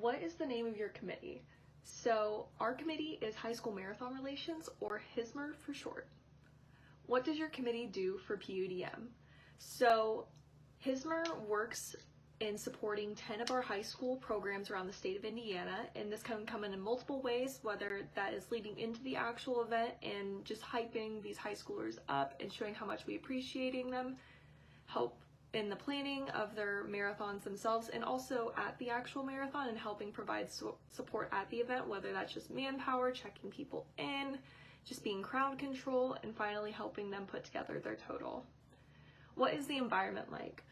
What is the name of your committee? So our committee is High School Marathon Relations, or HSMR for short. What does your committee do for PUDM? So HSMR works in supporting 10 of our high school programs around the state of Indiana, and this can come in multiple ways, whether that is leading into the actual event and just hyping these high schoolers up and showing how much we appreciating them, help in the planning of their marathons themselves, and also at the actual marathon and helping provide support at the event, whether that's just manpower, checking people in, just being crowd control, and finally helping them put together their total. What is the environment like?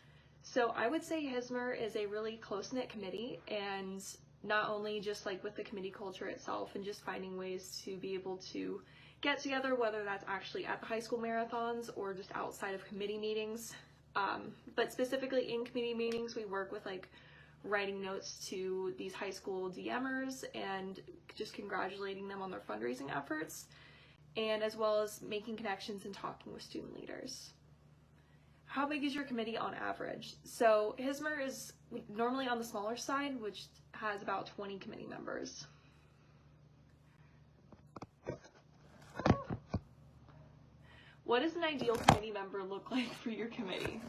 So I would say HSMR is a really close-knit committee, and not only just like with the committee culture itself and just finding ways to be able to get together, whether that's actually at the high school marathons or just outside of committee meetings. But specifically in committee meetings, we work with like writing notes to these high school DMers and just congratulating them on their fundraising efforts, and as well as making connections and talking with student leaders. How big is your committee on average? So HSMR is normally on the smaller side, which has about 20 committee members. What does an ideal committee member look like for your committee?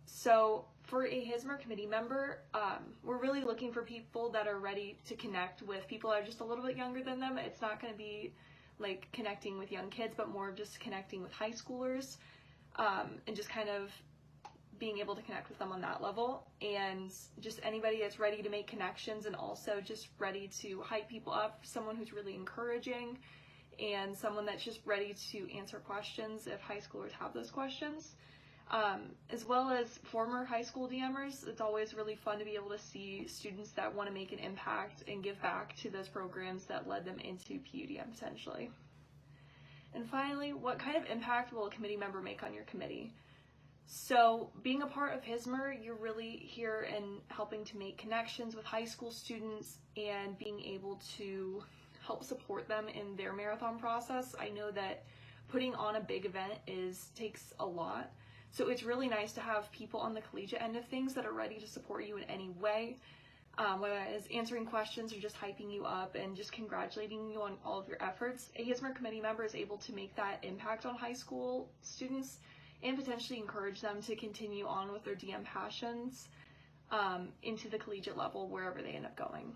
So for a HSMR committee member, we're really looking for people that are ready to connect with people that are just a little bit younger than them. It's not going to be like connecting with young kids, but more of just connecting with high schoolers, and just kind of being able to connect with them on that level, and just anybody that's ready to make connections and also just ready to hype people up, someone who's really encouraging, and someone that's just ready to answer questions if high schoolers have those questions. As well as former high school DMers, it's always really fun to be able to see students that want to make an impact and give back to those programs that led them into PUDM potentially. And finally, what kind of impact will a committee member make on your committee? So being a part of HSMR, you're really here and helping to make connections with high school students and being able to help support them in their marathon process. I know that putting on a big event takes a lot. So it's really nice to have people on the collegiate end of things that are ready to support you in any way, whether that is answering questions or just hyping you up and just congratulating you on all of your efforts. A HSMR committee member is able to make that impact on high school students and potentially encourage them to continue on with their DM passions into the collegiate level, wherever they end up going.